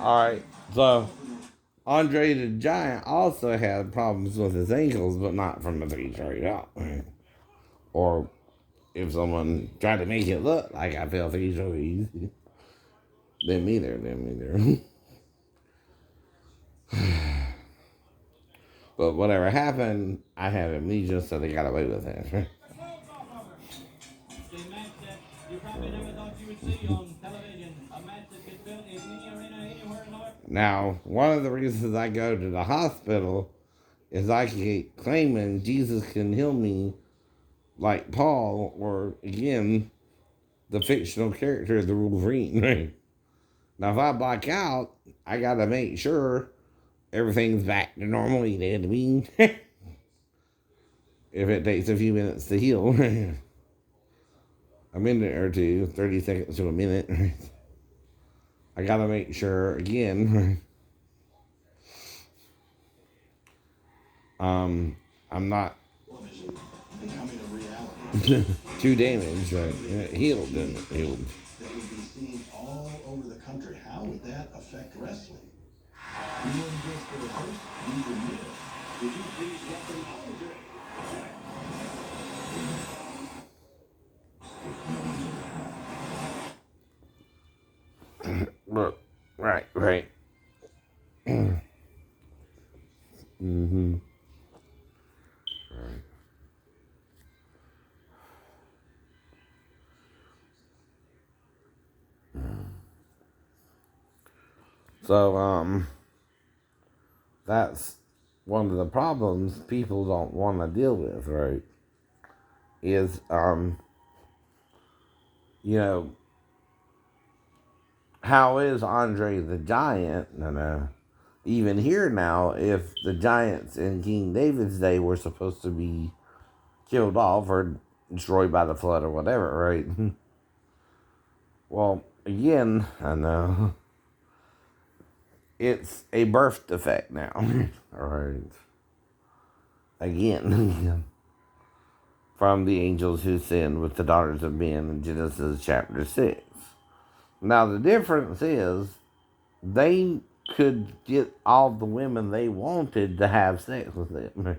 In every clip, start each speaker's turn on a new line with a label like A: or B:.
A: Alright, so Andre the Giant also had problems with his ankles, but not from the three straight out. Or if someone tried to make it look like I fell three straight easy, then neither. But whatever happened, I had amnesia, so they got away with it. Now, one of the reasons I go to the hospital is I keep claiming Jesus can heal me like Paul, or again, the fictional character of the Wolverine, right? Now, if I black out, I gotta make sure everything's back to normal, you know what I mean? If it takes a few minutes to heal, a minute or two, 30 seconds to a minute, I gotta make sure, again, I'm not too damaged, right? Healed, didn't it? Healed.
B: That would be seen all over the country. How would that affect wrestling? You wouldn't just for the first season here. Did you please welcome
A: Look, right. Mm-hmm. Right. So, that's one of the problems people don't want to deal with, right? Is, you know, how is Andre the Giant, even here now, if the giants in King David's day were supposed to be killed off or destroyed by the flood or whatever, right? Well, again, I know it's a birth defect now. Alright. Again, from the angels who sinned with the daughters of men in Genesis chapter 6. Now, the difference is they could get all the women they wanted to have sex with them.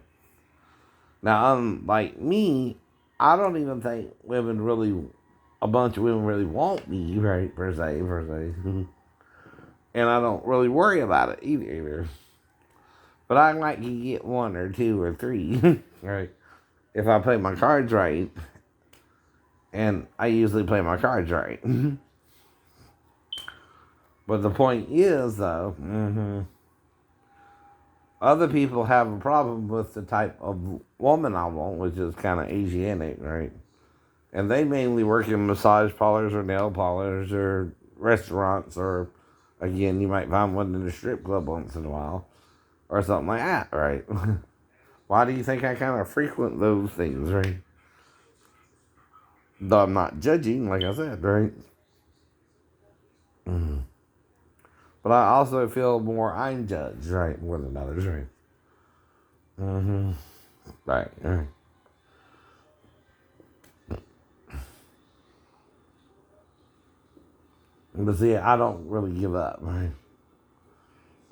A: Now, unlike me, I don't even think a bunch of women really want me, right, per se. And I don't really worry about it either. But I like to get one or two or three, right? If I play my cards right, and I usually play my cards right. But the point is, though, other people have a problem with the type of woman I want, which is kind of Asiatic, right? And they mainly work in massage parlors or nail parlors or restaurants, or, again, you might find one in a strip club once in a while or something like that, right? Why do you think I kind of frequent those things, right? Though I'm not judging, like I said, right? But I also feel more I'm judged, right, more than others, right? Right. But see, I don't really give up, right?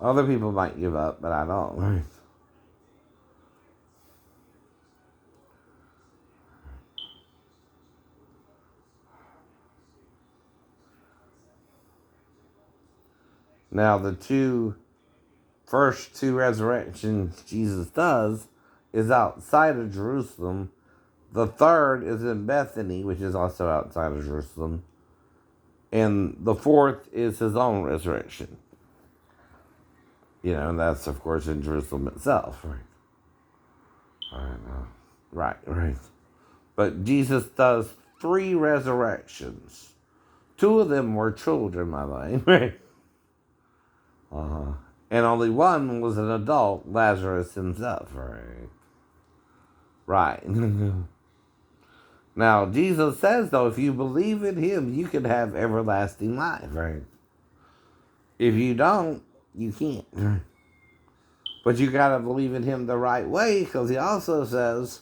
A: Other people might give up, but I don't, right? Now, the first two resurrections Jesus does is outside of Jerusalem. The third is in Bethany, which is also outside of Jerusalem. And the fourth is his own resurrection. And that's, of course, in Jerusalem itself, right? Right. But Jesus does 3 resurrections. 2 of them were children, by the way, right? And only one was an adult, Lazarus himself, right? Right. Now, Jesus says, though, if you believe in him, you can have everlasting life, right? If you don't, you can't. But you gotta believe in him the right way, because he also says,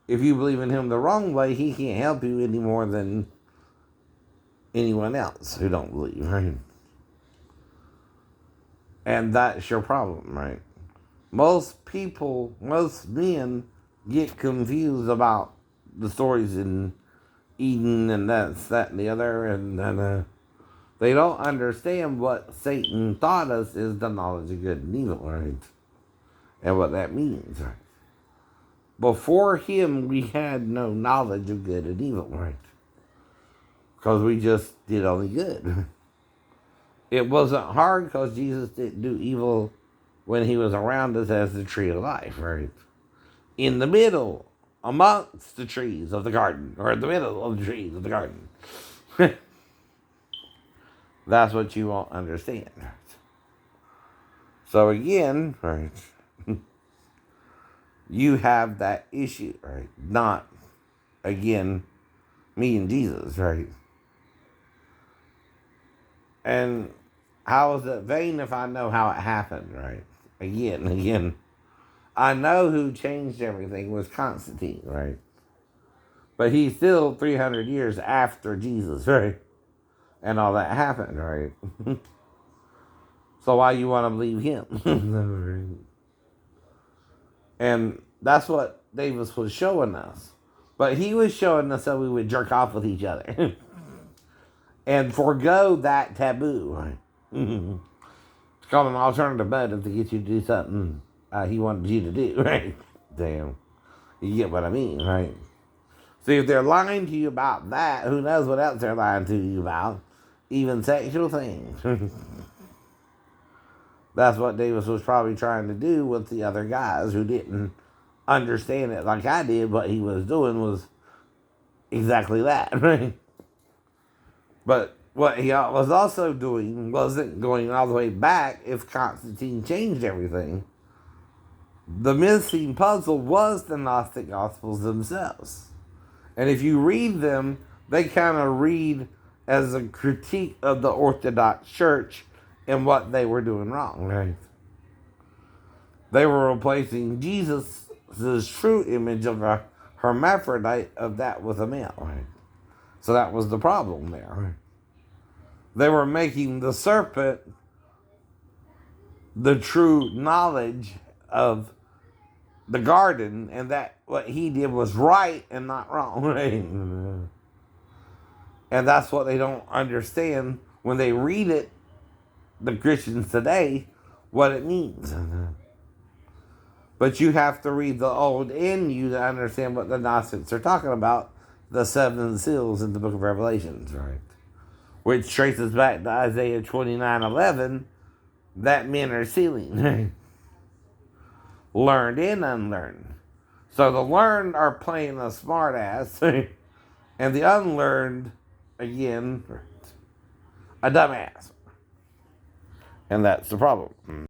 A: if you believe in him the wrong way, he can't help you any more than anyone else who don't believe, right? And that's your problem, right? Most people, most men get confused about the stories in Eden and that's that and the other, and they don't understand what Satan taught us is the knowledge of good and evil, right? And what that means, right? Before him, we had no knowledge of good and evil, right? Because we just did only good. It wasn't hard because Jesus didn't do evil when he was around us as the tree of life, right? In the middle, amongst the trees of the garden, or in the middle of the trees of the garden. That's what you won't understand. Right? So again, right, you have that issue, right? Not, again, me and Jesus, right? And how is it vain if I know how it happened, right? Again, I know who changed everything was Constantine, right? But he's still 300 years after Jesus, right? And all that happened, right? So why you want to believe him? And that's what Davis was showing us. But he was showing us so we would jerk off with each other. And forego that taboo, right? It's called an alternative motive to get you to do something he wanted you to do, right? Damn. You get what I mean, right? See, if they're lying to you about that, who knows what else they're lying to you about? Even sexual things. That's what Davis was probably trying to do with the other guys who didn't understand it like I did. What he was doing was exactly that, right? But what he was also doing wasn't going all the way back if Constantine changed everything. The missing puzzle was the Gnostic Gospels themselves. And if you read them, they kind of read as a critique of the Orthodox Church and what they were doing wrong, right? They were replacing Jesus' true image of a hermaphrodite of that with a male, right? So that was the problem there, right? They were making the serpent the true knowledge of the garden, and that what he did was right and not wrong, right? And that's what they don't understand when they read it, the Christians today, what it means. But you have to read the Old in New to understand what the Gnostics are talking about, the seven seals in the book of Revelations, right? Which traces back to Isaiah 29:11, that men are sealing. Learned and unlearned. So the learned are playing a smart ass, and the unlearned, again, a dumbass. And that's the problem.